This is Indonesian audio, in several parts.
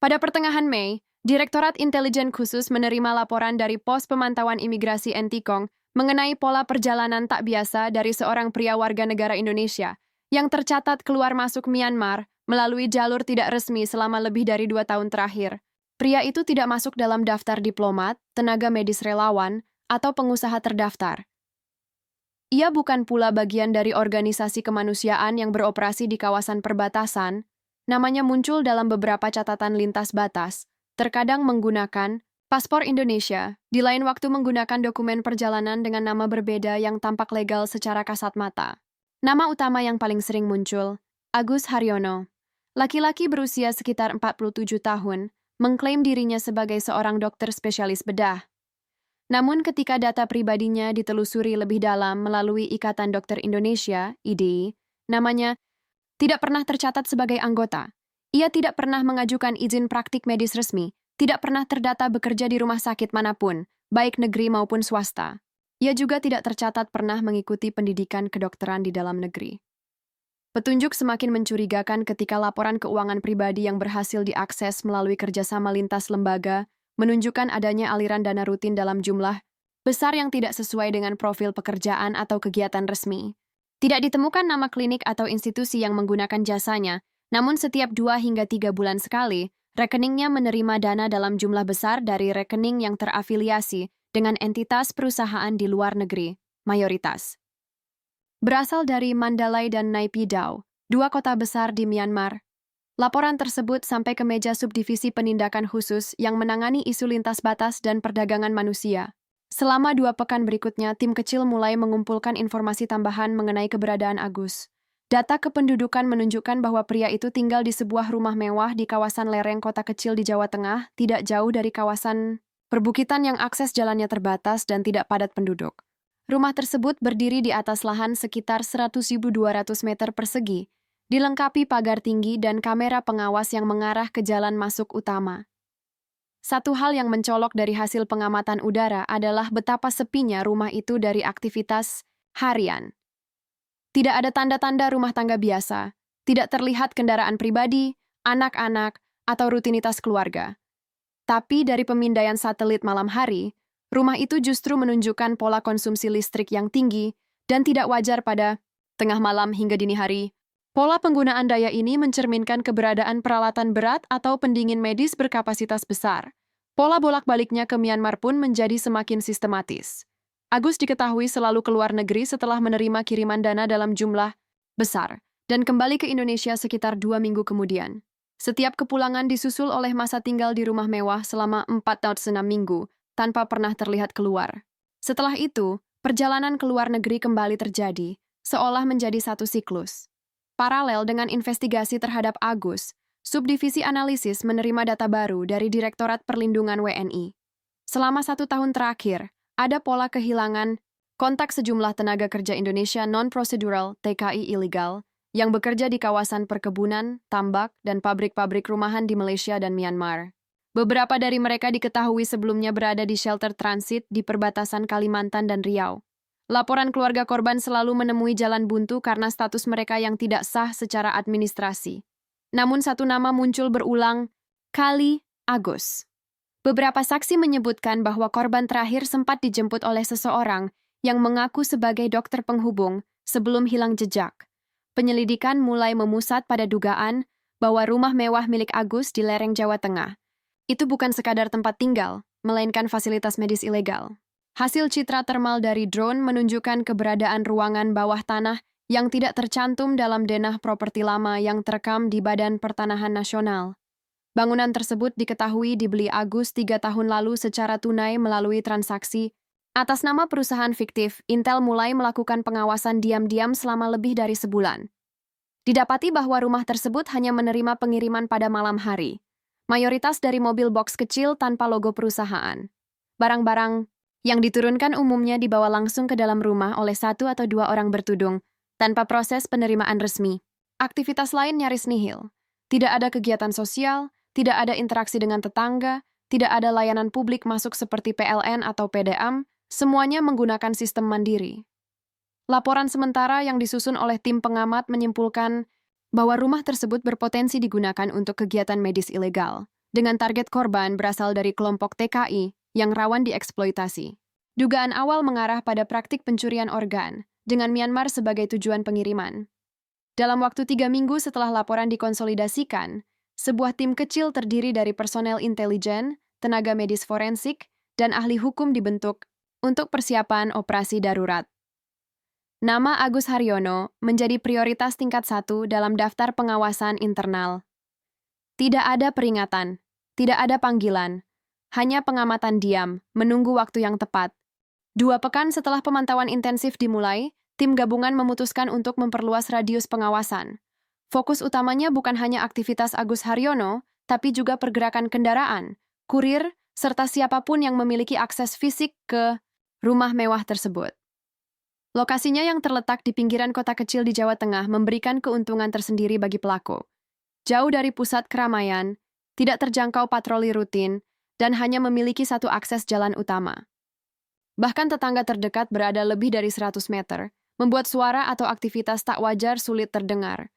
Pada pertengahan Mei, Direktorat Intelijen Khusus menerima laporan dari Pos Pemantauan Imigrasi Entikong mengenai pola perjalanan tak biasa dari seorang pria warga negara Indonesia yang tercatat keluar masuk Myanmar melalui jalur tidak resmi selama lebih dari 2 tahun terakhir. Pria itu tidak masuk dalam daftar diplomat, tenaga medis relawan, atau pengusaha terdaftar. Ia bukan pula bagian dari organisasi kemanusiaan yang beroperasi di kawasan perbatasan. Namanya muncul dalam beberapa catatan lintas batas, terkadang menggunakan paspor Indonesia, di lain waktu menggunakan dokumen perjalanan dengan nama berbeda yang tampak legal secara kasat mata. Nama utama yang paling sering muncul, Agus Haryono. Laki-laki berusia sekitar 47 tahun, mengklaim dirinya sebagai seorang dokter spesialis bedah. Namun ketika data pribadinya ditelusuri lebih dalam melalui Ikatan Dokter Indonesia, IDI, namanya tidak pernah tercatat sebagai anggota. Ia tidak pernah mengajukan izin praktik medis resmi, tidak pernah terdata bekerja di rumah sakit manapun, baik negeri maupun swasta. Ia juga tidak tercatat pernah mengikuti pendidikan kedokteran di dalam negeri. Petunjuk semakin mencurigakan ketika laporan keuangan pribadi yang berhasil diakses melalui kerjasama lintas lembaga menunjukkan adanya aliran dana rutin dalam jumlah besar yang tidak sesuai dengan profil pekerjaan atau kegiatan resmi. Tidak ditemukan nama klinik atau institusi yang menggunakan jasanya, namun setiap 2 hingga 3 bulan sekali, rekeningnya menerima dana dalam jumlah besar dari rekening yang terafiliasi dengan entitas perusahaan di luar negeri, mayoritas. Berasal dari Mandalay dan Naypyidaw, 2 kota besar di Myanmar. Laporan tersebut sampai ke meja subdivisi penindakan khusus yang menangani isu lintas batas dan perdagangan manusia. Selama 2 pekan berikutnya, tim kecil mulai mengumpulkan informasi tambahan mengenai keberadaan Agus. Data kependudukan menunjukkan bahwa pria itu tinggal di sebuah rumah mewah di kawasan lereng kota kecil di Jawa Tengah, tidak jauh dari kawasan perbukitan yang akses jalannya terbatas dan tidak padat penduduk. Rumah tersebut berdiri di atas lahan sekitar 100.200 meter persegi, dilengkapi pagar tinggi dan kamera pengawas yang mengarah ke jalan masuk utama. Satu hal yang mencolok dari hasil pengamatan udara adalah betapa sepinya rumah itu dari aktivitas harian. Tidak ada tanda-tanda rumah tangga biasa, tidak terlihat kendaraan pribadi, anak-anak, atau rutinitas keluarga. Tapi dari pemindaian satelit malam hari, rumah itu justru menunjukkan pola konsumsi listrik yang tinggi dan tidak wajar pada tengah malam hingga dini hari. Pola penggunaan daya ini mencerminkan keberadaan peralatan berat atau pendingin medis berkapasitas besar. Pola bolak-baliknya ke Myanmar pun menjadi semakin sistematis. Agus diketahui selalu keluar negeri setelah menerima kiriman dana dalam jumlah besar dan kembali ke Indonesia sekitar 2 minggu kemudian. Setiap kepulangan disusul oleh masa tinggal di rumah mewah selama 4 atau 6 minggu tanpa pernah terlihat keluar. Setelah itu, perjalanan ke luar negeri kembali terjadi, seolah menjadi satu siklus. Paralel dengan investigasi terhadap Agus, Subdivisi Analisis menerima data baru dari Direktorat Perlindungan WNI. Selama 1 tahun terakhir, ada pola kehilangan kontak sejumlah tenaga kerja Indonesia non-procedural (TKI) ilegal yang bekerja di kawasan perkebunan, tambak, dan pabrik-pabrik rumahan di Malaysia dan Myanmar. Beberapa dari mereka diketahui sebelumnya berada di shelter transit di perbatasan Kalimantan dan Riau. Laporan keluarga korban selalu menemui jalan buntu karena status mereka yang tidak sah secara administrasi. Namun satu nama muncul berulang kali, Agus. Beberapa saksi menyebutkan bahwa korban terakhir sempat dijemput oleh seseorang yang mengaku sebagai dokter penghubung sebelum hilang jejak. Penyelidikan mulai memusat pada dugaan bahwa rumah mewah milik Agus di lereng Jawa Tengah itu bukan sekadar tempat tinggal, melainkan fasilitas medis ilegal. Hasil citra termal dari drone menunjukkan keberadaan ruangan bawah tanah yang tidak tercantum dalam denah properti lama yang terekam di Badan Pertanahan Nasional. Bangunan tersebut diketahui dibeli Agus 3 tahun lalu secara tunai melalui transaksi. Atas nama perusahaan fiktif, Intel mulai melakukan pengawasan diam-diam selama lebih dari sebulan. Didapati bahwa rumah tersebut hanya menerima pengiriman pada malam hari. Mayoritas dari mobil box kecil tanpa logo perusahaan. Barang-barang yang diturunkan umumnya dibawa langsung ke dalam rumah oleh 1 atau 2 orang bertudung, tanpa proses penerimaan resmi. Aktivitas lain nyaris nihil. Tidak ada kegiatan sosial, tidak ada interaksi dengan tetangga, tidak ada layanan publik masuk seperti PLN atau PDAM, semuanya menggunakan sistem mandiri. Laporan sementara yang disusun oleh tim pengamat menyimpulkan bahwa rumah tersebut berpotensi digunakan untuk kegiatan medis ilegal. dengan target korban berasal dari kelompok TKI yang rawan dieksploitasi. Dugaan awal mengarah pada praktik pencurian organ, dengan Myanmar sebagai tujuan pengiriman. Dalam waktu 3 minggu setelah laporan dikonsolidasikan, sebuah tim kecil terdiri dari personel intelijen, tenaga medis forensik, dan ahli hukum dibentuk untuk persiapan operasi darurat. Nama Agus Haryono menjadi prioritas tingkat 1 dalam daftar pengawasan internal. Tidak ada peringatan, tidak ada panggilan, hanya pengamatan diam, menunggu waktu yang tepat. 2 pekan setelah pemantauan intensif dimulai, tim gabungan memutuskan untuk memperluas radius pengawasan. Fokus utamanya bukan hanya aktivitas Agus Haryono, tapi juga pergerakan kendaraan, kurir, serta siapapun yang memiliki akses fisik ke rumah mewah tersebut. Lokasinya yang terletak di pinggiran kota kecil di Jawa Tengah memberikan keuntungan tersendiri bagi pelaku. Jauh dari pusat keramaian, tidak terjangkau patroli rutin, dan hanya memiliki satu akses jalan utama. Bahkan tetangga terdekat berada lebih dari 100 meter, membuat suara atau aktivitas tak wajar sulit terdengar.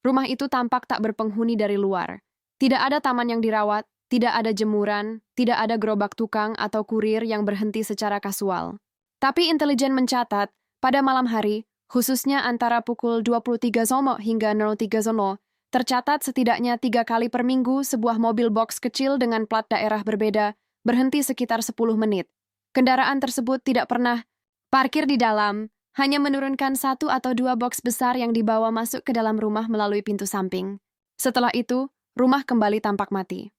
Rumah itu tampak tak berpenghuni dari luar. Tidak ada taman yang dirawat, tidak ada jemuran, tidak ada gerobak tukang atau kurir yang berhenti secara kasual. Tapi intelijen mencatat, pada malam hari, khususnya antara pukul 23.00 hingga 03.00, tercatat setidaknya 3 kali per minggu sebuah mobil box kecil dengan plat daerah berbeda berhenti sekitar 10 menit. Kendaraan tersebut tidak pernah parkir di dalam, hanya menurunkan 1 atau 2 box besar yang dibawa masuk ke dalam rumah melalui pintu samping. Setelah itu, rumah kembali tampak mati.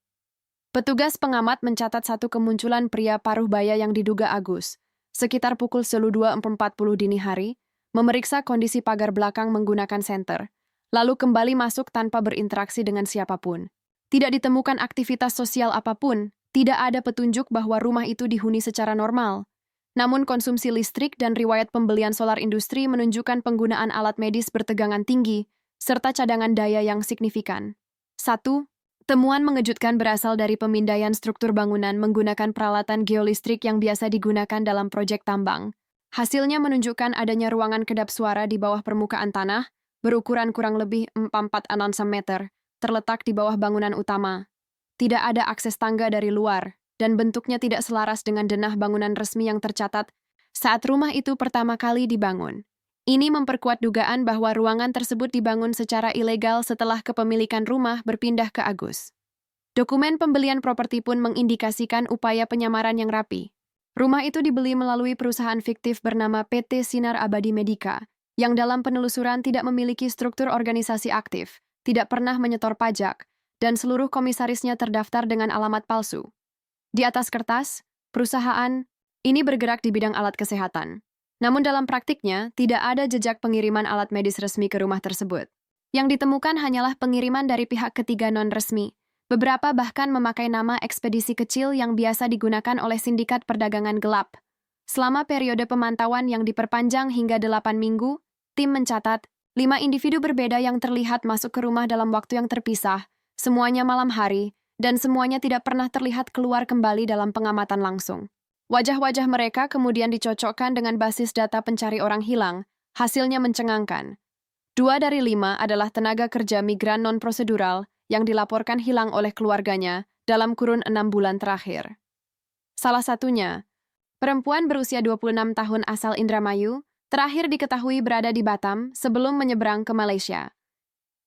Petugas pengamat mencatat satu kemunculan pria paruh baya yang diduga Agus, sekitar pukul 02.40 dini hari, memeriksa kondisi pagar belakang menggunakan senter, lalu kembali masuk tanpa berinteraksi dengan siapapun. Tidak ditemukan aktivitas sosial apapun, tidak ada petunjuk bahwa rumah itu dihuni secara normal. Namun konsumsi listrik dan riwayat pembelian solar industri menunjukkan penggunaan alat medis bertegangan tinggi, serta cadangan daya yang signifikan. 1. Temuan mengejutkan berasal dari pemindaian struktur bangunan menggunakan peralatan geolistrik yang biasa digunakan dalam proyek tambang. Hasilnya menunjukkan adanya ruangan kedap suara di bawah permukaan tanah, berukuran kurang lebih 4,6 meter, terletak di bawah bangunan utama. Tidak ada akses tangga dari luar, dan bentuknya tidak selaras dengan denah bangunan resmi yang tercatat saat rumah itu pertama kali dibangun. Ini memperkuat dugaan bahwa ruangan tersebut dibangun secara ilegal setelah kepemilikan rumah berpindah ke Agus. Dokumen pembelian properti pun mengindikasikan upaya penyamaran yang rapi. Rumah itu dibeli melalui perusahaan fiktif bernama PT Sinar Abadi Medika, yang dalam penelusuran tidak memiliki struktur organisasi aktif, tidak pernah menyetor pajak, dan seluruh komisarisnya terdaftar dengan alamat palsu. Di atas kertas, perusahaan ini bergerak di bidang alat kesehatan. Namun dalam praktiknya, tidak ada jejak pengiriman alat medis resmi ke rumah tersebut. Yang ditemukan hanyalah pengiriman dari pihak ketiga non-resmi. Beberapa bahkan memakai nama ekspedisi kecil yang biasa digunakan oleh sindikat perdagangan gelap. Selama periode pemantauan yang diperpanjang hingga 8 minggu, tim mencatat 5 individu berbeda yang terlihat masuk ke rumah dalam waktu yang terpisah, semuanya malam hari, dan semuanya tidak pernah terlihat keluar kembali dalam pengamatan langsung. Wajah-wajah mereka kemudian dicocokkan dengan basis data pencari orang hilang, hasilnya mencengangkan. 2 dari 5 adalah tenaga kerja migran non-prosedural yang dilaporkan hilang oleh keluarganya dalam kurun 6 bulan terakhir. Salah satunya, perempuan berusia 26 tahun asal Indramayu, terakhir diketahui berada di Batam sebelum menyeberang ke Malaysia.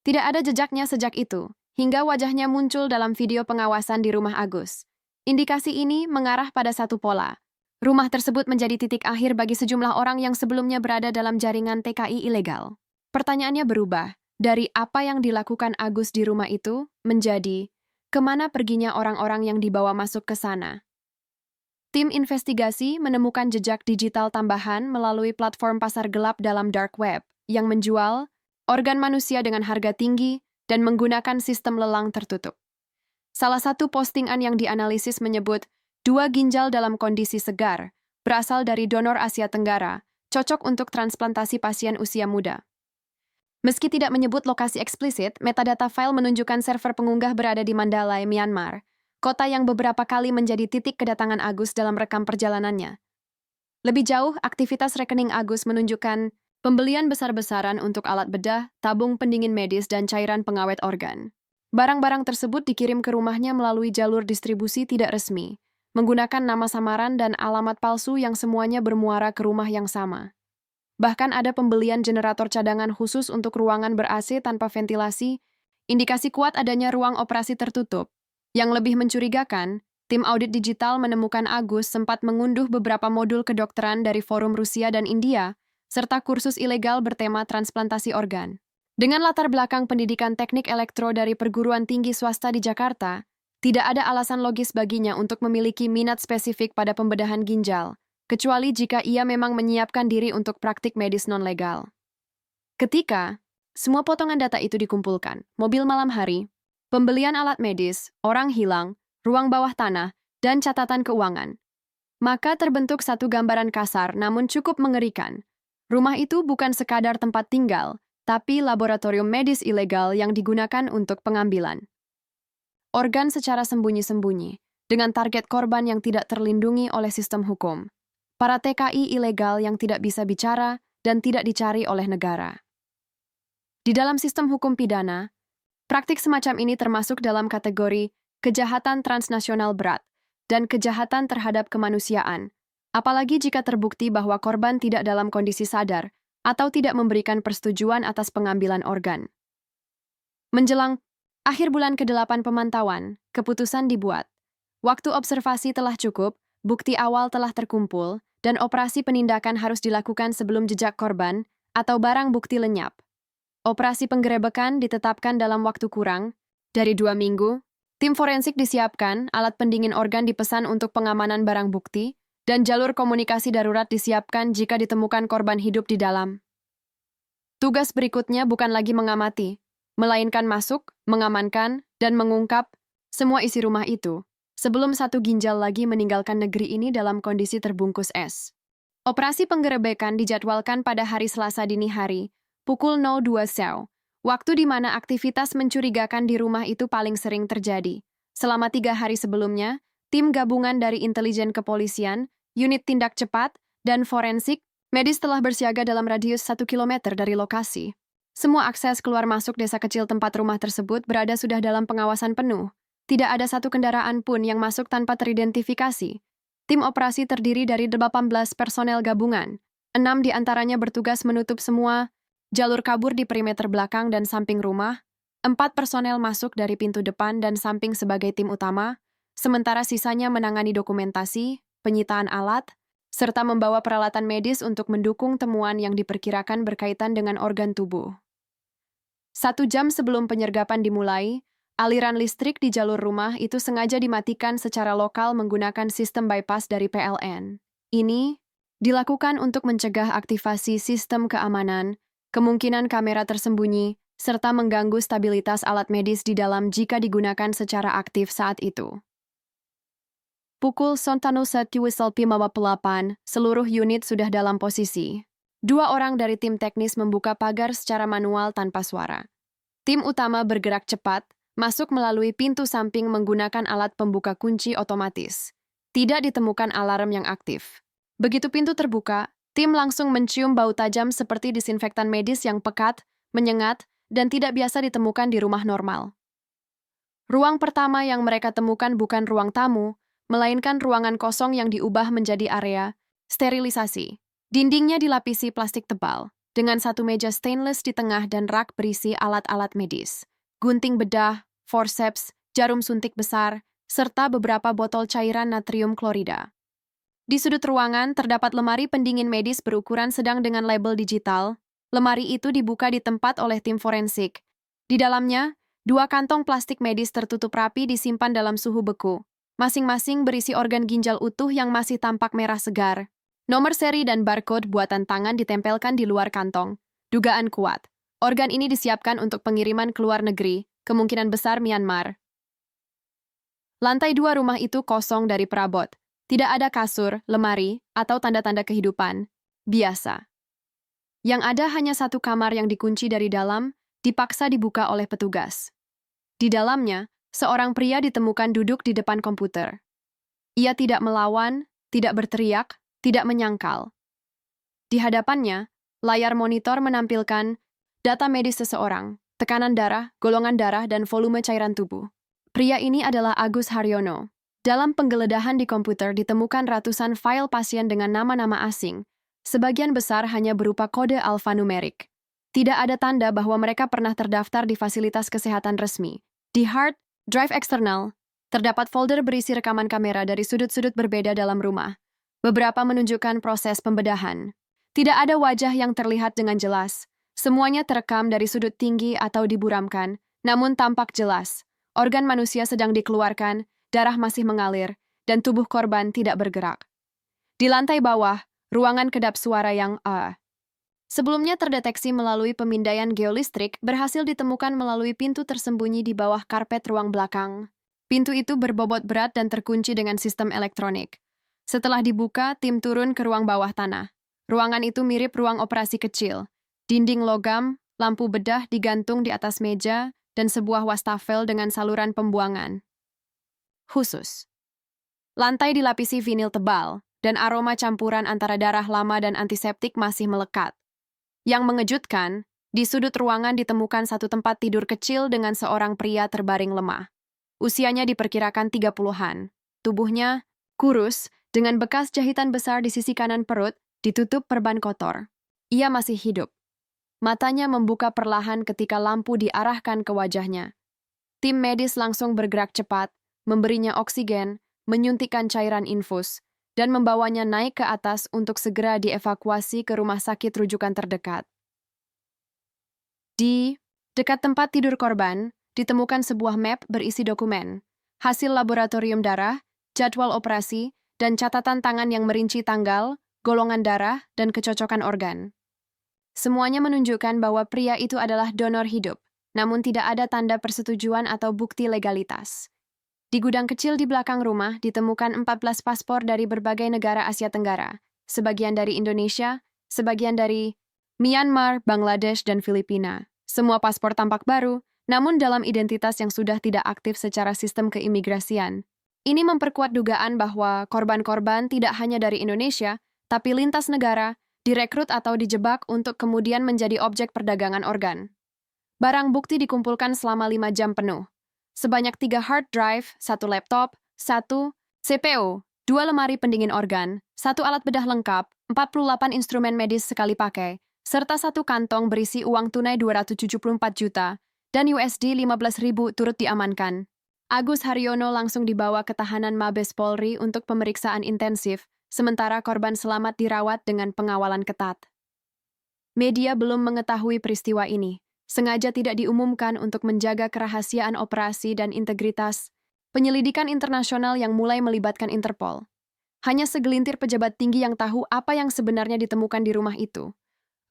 Tidak ada jejaknya sejak itu, hingga wajahnya muncul dalam video pengawasan di rumah Agus. Indikasi ini mengarah pada satu pola. Rumah tersebut menjadi titik akhir bagi sejumlah orang yang sebelumnya berada dalam jaringan TKI ilegal. Pertanyaannya berubah, dari apa yang dilakukan Agus di rumah itu, menjadi, kemana perginya orang-orang yang dibawa masuk ke sana? Tim investigasi menemukan jejak digital tambahan melalui platform pasar gelap dalam dark web, yang menjual organ manusia dengan harga tinggi dan menggunakan sistem lelang tertutup. Salah satu postingan yang dianalisis menyebut 2 ginjal dalam kondisi segar, berasal dari donor Asia Tenggara, cocok untuk transplantasi pasien usia muda. Meski tidak menyebut lokasi eksplisit, metadata file menunjukkan server pengunggah berada di Mandalay, Myanmar, kota yang beberapa kali menjadi titik kedatangan Agus dalam rekam perjalanannya. Lebih jauh, aktivitas rekening Agus menunjukkan pembelian besar-besaran untuk alat bedah, tabung pendingin medis, dan cairan pengawet organ. Barang-barang tersebut dikirim ke rumahnya melalui jalur distribusi tidak resmi, menggunakan nama samaran dan alamat palsu yang semuanya bermuara ke rumah yang sama. Bahkan ada pembelian generator cadangan khusus untuk ruangan ber-AC tanpa ventilasi, indikasi kuat adanya ruang operasi tertutup. Yang lebih mencurigakan, tim audit digital menemukan Agus sempat mengunduh beberapa modul kedokteran dari forum Rusia dan India, serta kursus ilegal bertema transplantasi organ. Dengan latar belakang pendidikan teknik elektro dari perguruan tinggi swasta di Jakarta, tidak ada alasan logis baginya untuk memiliki minat spesifik pada pembedahan ginjal, kecuali jika ia memang menyiapkan diri untuk praktik medis non-legal. Ketika semua potongan data itu dikumpulkan, mobil malam hari, pembelian alat medis, orang hilang, ruang bawah tanah, dan catatan keuangan, maka terbentuk satu gambaran kasar namun cukup mengerikan. Rumah itu bukan sekadar tempat tinggal, tapi laboratorium medis ilegal yang digunakan untuk pengambilan organ secara sembunyi-sembunyi, dengan target korban yang tidak terlindungi oleh sistem hukum. Para TKI ilegal yang tidak bisa bicara dan tidak dicari oleh negara. Di dalam sistem hukum pidana, praktik semacam ini termasuk dalam kategori kejahatan transnasional berat dan kejahatan terhadap kemanusiaan, apalagi jika terbukti bahwa korban tidak dalam kondisi sadar atau tidak memberikan persetujuan atas pengambilan organ. Menjelang akhir bulan ke-8 pemantauan, keputusan dibuat. Waktu observasi telah cukup, bukti awal telah terkumpul, dan operasi penindakan harus dilakukan sebelum jejak korban atau barang bukti lenyap. Operasi penggerebekan ditetapkan dalam waktu kurang dari 2 minggu. Tim forensik disiapkan, alat pendingin organ dipesan untuk pengamanan barang bukti, dan jalur komunikasi darurat disiapkan jika ditemukan korban hidup di dalam. Tugas berikutnya bukan lagi mengamati, melainkan masuk, mengamankan, dan mengungkap semua isi rumah itu, sebelum satu ginjal lagi meninggalkan negeri ini dalam kondisi terbungkus es. Operasi penggerebekan dijadwalkan pada hari Selasa dini hari, pukul 02 SEO, waktu di mana aktivitas mencurigakan di rumah itu paling sering terjadi. Selama 3 hari sebelumnya, tim gabungan dari intelijen kepolisian, unit tindak cepat, dan forensik, medis telah bersiaga dalam radius 1 kilometer dari lokasi. Semua akses keluar masuk desa kecil tempat rumah tersebut berada sudah dalam pengawasan penuh. Tidak ada satu kendaraan pun yang masuk tanpa teridentifikasi. Tim operasi terdiri dari 18 personel gabungan. 6 di antaranya bertugas menutup semua jalur kabur di perimeter belakang dan samping rumah. 4 personel masuk dari pintu depan dan samping sebagai tim utama, sementara sisanya menangani dokumentasi, penyitaan alat, serta membawa peralatan medis untuk mendukung temuan yang diperkirakan berkaitan dengan organ tubuh. 1 jam sebelum penyergapan dimulai, aliran listrik di jalur rumah itu sengaja dimatikan secara lokal menggunakan sistem bypass dari PLN. Ini dilakukan untuk mencegah aktivasi sistem keamanan, kemungkinan kamera tersembunyi, serta mengganggu stabilitas alat medis di dalam jika digunakan secara aktif saat itu. Pukul 01.58, seluruh unit sudah dalam posisi. 2 orang dari tim teknis membuka pagar secara manual tanpa suara. Tim utama bergerak cepat, masuk melalui pintu samping menggunakan alat pembuka kunci otomatis. Tidak ditemukan alarm yang aktif. Begitu pintu terbuka, tim langsung mencium bau tajam seperti disinfektan medis yang pekat, menyengat, dan tidak biasa ditemukan di rumah normal. Ruang pertama yang mereka temukan bukan ruang tamu, melainkan ruangan kosong yang diubah menjadi area sterilisasi. Dindingnya dilapisi plastik tebal, dengan 1 meja stainless di tengah dan rak berisi alat-alat medis. Gunting bedah, forceps, jarum suntik besar, serta beberapa botol cairan natrium klorida. Di sudut ruangan terdapat lemari pendingin medis berukuran sedang dengan label digital. Lemari itu dibuka di tempat oleh tim forensik. Di dalamnya, 2 kantong plastik medis tertutup rapi disimpan dalam suhu beku. Masing-masing berisi organ ginjal utuh yang masih tampak merah segar. Nomor seri dan barcode buatan tangan ditempelkan di luar kantong. Dugaan kuat, organ ini disiapkan untuk pengiriman ke luar negeri, kemungkinan besar Myanmar. Lantai 2 rumah itu kosong dari perabot. Tidak ada kasur, lemari, atau tanda-tanda kehidupan. Biasa. Yang ada hanya 1 kamar yang dikunci dari dalam, dipaksa dibuka oleh petugas. Di dalamnya, seorang pria ditemukan duduk di depan komputer. Ia tidak melawan, tidak berteriak, tidak menyangkal. Di hadapannya, layar monitor menampilkan data medis seseorang, tekanan darah, golongan darah, dan volume cairan tubuh. Pria ini adalah Agus Haryono. Dalam penggeledahan di komputer ditemukan ratusan file pasien dengan nama-nama asing. Sebagian besar hanya berupa kode alfanumerik. Tidak ada tanda bahwa mereka pernah terdaftar di fasilitas kesehatan resmi. Di hard drive eksternal, terdapat folder berisi rekaman kamera dari sudut-sudut berbeda dalam rumah. Beberapa menunjukkan proses pembedahan. Tidak ada wajah yang terlihat dengan jelas. Semuanya terekam dari sudut tinggi atau diburamkan, namun tampak jelas. Organ manusia sedang dikeluarkan, darah masih mengalir, dan tubuh korban tidak bergerak. Di lantai bawah, ruangan kedap suara yang sebelumnya terdeteksi melalui pemindaian geolistrik berhasil ditemukan melalui pintu tersembunyi di bawah karpet ruang belakang. Pintu itu berbobot berat dan terkunci dengan sistem elektronik. Setelah dibuka, tim turun ke ruang bawah tanah. Ruangan itu mirip ruang operasi kecil. Dinding logam, lampu bedah digantung di atas meja, dan sebuah wastafel dengan saluran pembuangan khusus. Lantai dilapisi vinil tebal, dan aroma campuran antara darah lama dan antiseptik masih melekat. Yang mengejutkan, di sudut ruangan ditemukan satu tempat tidur kecil dengan seorang pria terbaring lemah. Usianya diperkirakan 30-an. Tubuhnya kurus, dengan bekas jahitan besar di sisi kanan perut, ditutup perban kotor. Ia masih hidup. Matanya membuka perlahan ketika lampu diarahkan ke wajahnya. Tim medis langsung bergerak cepat, memberinya oksigen, menyuntikkan cairan infus, dan membawanya naik ke atas untuk segera dievakuasi ke rumah sakit rujukan terdekat. Di dekat tempat tidur korban, ditemukan sebuah map berisi dokumen, hasil laboratorium darah, jadwal operasi, dan catatan tangan yang merinci tanggal, golongan darah, dan kecocokan organ. Semuanya menunjukkan bahwa pria itu adalah donor hidup, namun tidak ada tanda persetujuan atau bukti legalitas. Di gudang kecil di belakang rumah ditemukan 14 paspor dari berbagai negara Asia Tenggara, sebagian dari Indonesia, sebagian dari Myanmar, Bangladesh, dan Filipina. Semua paspor tampak baru, namun dalam identitas yang sudah tidak aktif secara sistem keimigrasian. Ini memperkuat dugaan bahwa korban-korban tidak hanya dari Indonesia, tapi lintas negara, direkrut atau dijebak untuk kemudian menjadi objek perdagangan organ. Barang bukti dikumpulkan selama 5 jam penuh. Sebanyak 3 hard drive, 1 laptop, 1 CPU, 2 lemari pendingin organ, 1 alat bedah lengkap, 48 instrumen medis sekali pakai, serta 1 kantong berisi uang tunai 274 juta dan USD 15.000 turut diamankan. Agus Haryono langsung dibawa ke tahanan Mabes Polri untuk pemeriksaan intensif, sementara korban selamat dirawat dengan pengawalan ketat. Media belum mengetahui peristiwa ini. Sengaja tidak diumumkan untuk menjaga kerahasiaan operasi dan integritas penyelidikan internasional yang mulai melibatkan Interpol. Hanya segelintir pejabat tinggi yang tahu apa yang sebenarnya ditemukan di rumah itu.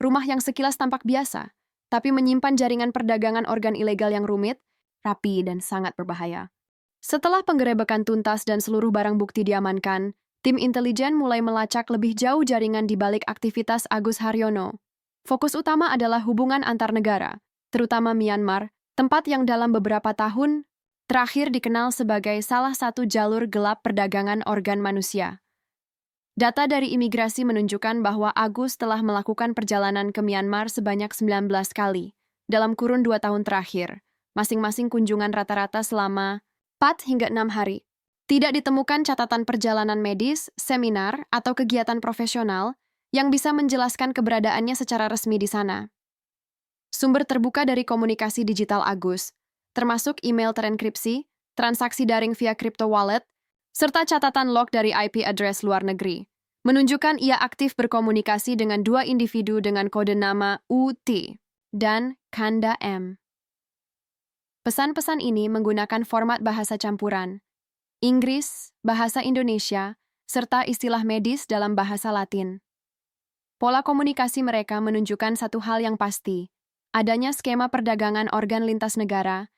Rumah yang sekilas tampak biasa, tapi menyimpan jaringan perdagangan organ ilegal yang rumit, rapi, dan sangat berbahaya. Setelah penggerebekan tuntas dan seluruh barang bukti diamankan, tim intelijen mulai melacak lebih jauh jaringan di balik aktivitas Agus Haryono. Fokus utama adalah hubungan antar negara, terutama Myanmar, tempat yang dalam beberapa tahun terakhir dikenal sebagai salah satu jalur gelap perdagangan organ manusia. Data dari imigrasi menunjukkan bahwa Agus telah melakukan perjalanan ke Myanmar sebanyak 19 kali dalam kurun 2 tahun terakhir, masing-masing kunjungan rata-rata selama 4 hingga 6 hari. Tidak ditemukan catatan perjalanan medis, seminar, atau kegiatan profesional yang bisa menjelaskan keberadaannya secara resmi di sana. Sumber terbuka dari komunikasi digital Agus, termasuk email terenkripsi, transaksi daring via crypto wallet, serta catatan log dari IP address luar negeri, menunjukkan ia aktif berkomunikasi dengan 2 individu dengan kode nama UT dan Kanda M. Pesan-pesan ini menggunakan format bahasa campuran, Inggris, bahasa Indonesia, serta istilah medis dalam bahasa Latin. Pola komunikasi mereka menunjukkan satu hal yang pasti, adanya skema perdagangan organ lintas negara,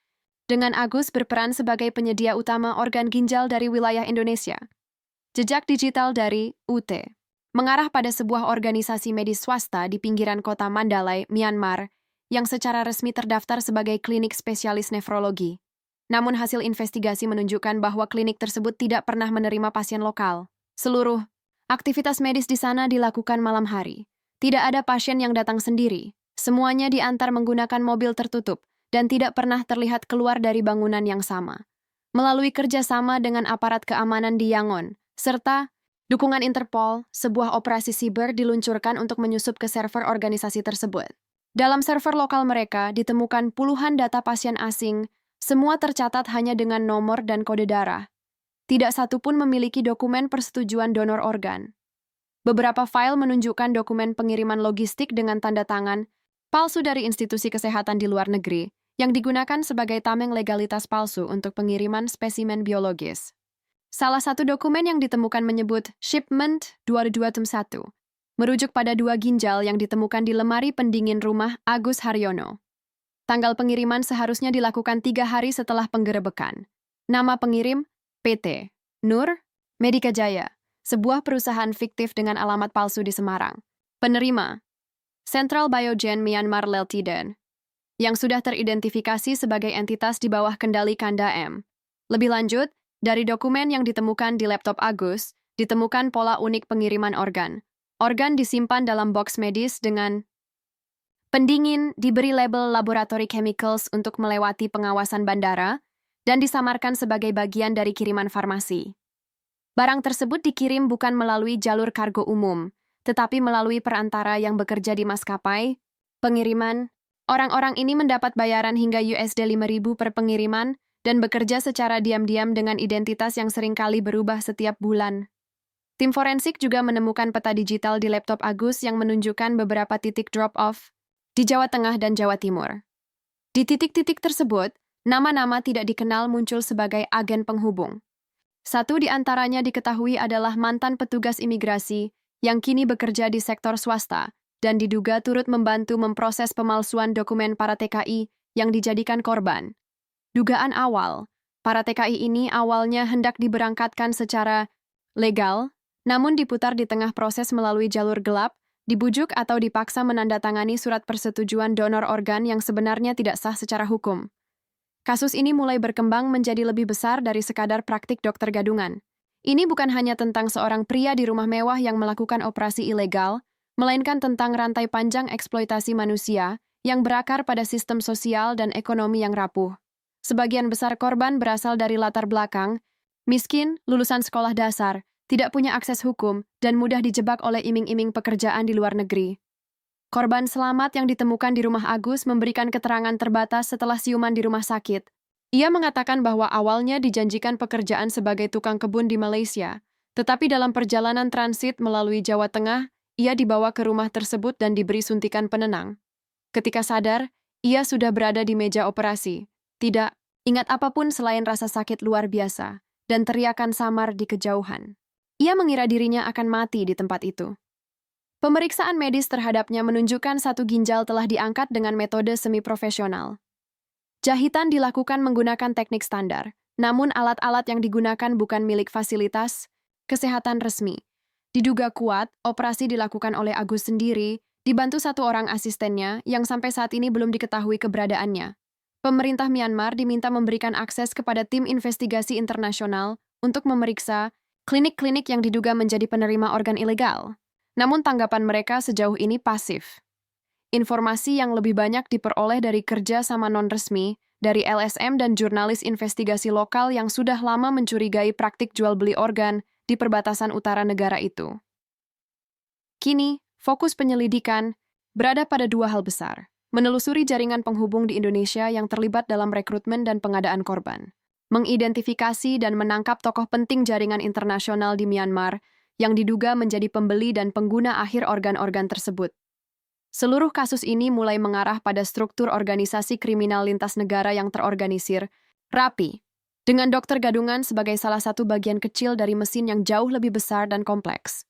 dengan Agus berperan sebagai penyedia utama organ ginjal dari wilayah Indonesia. Jejak digital dari UT mengarah pada sebuah organisasi medis swasta di pinggiran kota Mandalay, Myanmar, yang secara resmi terdaftar sebagai klinik spesialis nefrologi. Namun hasil investigasi menunjukkan bahwa klinik tersebut tidak pernah menerima pasien lokal. Seluruh aktivitas medis di sana dilakukan malam hari. Tidak ada pasien yang datang sendiri. Semuanya diantar menggunakan mobil tertutup, dan tidak pernah terlihat keluar dari bangunan yang sama. Melalui kerjasama dengan aparat keamanan di Yangon, serta dukungan Interpol, sebuah operasi siber diluncurkan untuk menyusup ke server organisasi tersebut. Dalam server lokal mereka ditemukan puluhan data pasien asing, semua tercatat hanya dengan nomor dan kode darah. Tidak satu pun memiliki dokumen persetujuan donor organ. Beberapa file menunjukkan dokumen pengiriman logistik dengan tanda tangan palsu dari institusi kesehatan di luar negeri yang digunakan sebagai tameng legalitas palsu untuk pengiriman spesimen biologis. Salah satu dokumen yang ditemukan menyebut Shipment 2271, merujuk pada 2 ginjal yang ditemukan di lemari pendingin rumah Agus Haryono. Tanggal pengiriman seharusnya dilakukan 3 hari setelah penggerebekan. Nama pengirim, PT Nur Medika Jaya, sebuah perusahaan fiktif dengan alamat palsu di Semarang. Penerima, Central Biogen Myanmar Ltd, yang sudah teridentifikasi sebagai entitas di bawah kendali Kanda M. Lebih lanjut, dari dokumen yang ditemukan di laptop Agus, ditemukan pola unik pengiriman organ. Organ disimpan dalam box medis dengan pendingin, diberi label laboratory chemicals untuk melewati pengawasan bandara, dan disamarkan sebagai bagian dari kiriman farmasi. Barang tersebut dikirim bukan melalui jalur kargo umum, tetapi melalui perantara yang bekerja di maskapai pengiriman. Orang-orang ini mendapat bayaran hingga USD 5.000 per pengiriman dan bekerja secara diam-diam dengan identitas yang seringkali berubah setiap bulan. Tim forensik juga menemukan peta digital di laptop Agus yang menunjukkan beberapa titik drop-off di Jawa Tengah dan Jawa Timur. Di titik-titik tersebut, nama-nama tidak dikenal muncul sebagai agen penghubung. Satu di antaranya diketahui adalah mantan petugas imigrasi yang kini bekerja di sektor swasta dan diduga turut membantu memproses pemalsuan dokumen para TKI yang dijadikan korban. Dugaan awal, para TKI ini awalnya hendak diberangkatkan secara legal, namun diputar di tengah proses melalui jalur gelap, dibujuk atau dipaksa menandatangani surat persetujuan donor organ yang sebenarnya tidak sah secara hukum. Kasus ini mulai berkembang menjadi lebih besar dari sekadar praktik dokter gadungan. Ini bukan hanya tentang seorang pria di rumah mewah yang melakukan operasi ilegal, melainkan tentang rantai panjang eksploitasi manusia yang berakar pada sistem sosial dan ekonomi yang rapuh. Sebagian besar korban berasal dari latar belakang miskin, lulusan sekolah dasar, tidak punya akses hukum, dan mudah dijebak oleh iming-iming pekerjaan di luar negeri. Korban selamat yang ditemukan di rumah Agus memberikan keterangan terbatas setelah siuman di rumah sakit. Ia mengatakan bahwa awalnya dijanjikan pekerjaan sebagai tukang kebun di Malaysia, tetapi dalam perjalanan transit melalui Jawa Tengah, ia dibawa ke rumah tersebut dan diberi suntikan penenang. Ketika sadar, ia sudah berada di meja operasi. Tidak ingat apapun selain rasa sakit luar biasa dan teriakan samar di kejauhan. Ia mengira dirinya akan mati di tempat itu. Pemeriksaan medis terhadapnya menunjukkan 1 ginjal telah diangkat dengan metode semi-profesional. Jahitan dilakukan menggunakan teknik standar, namun alat-alat yang digunakan bukan milik fasilitas kesehatan resmi. Diduga kuat, operasi dilakukan oleh Agus sendiri, dibantu 1 orang asistennya yang sampai saat ini belum diketahui keberadaannya. Pemerintah Myanmar diminta memberikan akses kepada tim investigasi internasional untuk memeriksa klinik-klinik yang diduga menjadi penerima organ ilegal. Namun tanggapan mereka sejauh ini pasif. Informasi yang lebih banyak diperoleh dari kerja sama non-resmi, dari LSM dan jurnalis investigasi lokal yang sudah lama mencurigai praktik jual-beli organ di perbatasan utara negara itu. Kini, fokus penyelidikan berada pada 2 hal besar. Menelusuri jaringan penghubung di Indonesia yang terlibat dalam rekrutmen dan pengadaan korban. Mengidentifikasi dan menangkap tokoh penting jaringan internasional di Myanmar yang diduga menjadi pembeli dan pengguna akhir organ-organ tersebut. Seluruh kasus ini mulai mengarah pada struktur organisasi kriminal lintas negara yang terorganisir, rapi, dengan dokter gadungan sebagai salah satu bagian kecil dari mesin yang jauh lebih besar dan kompleks.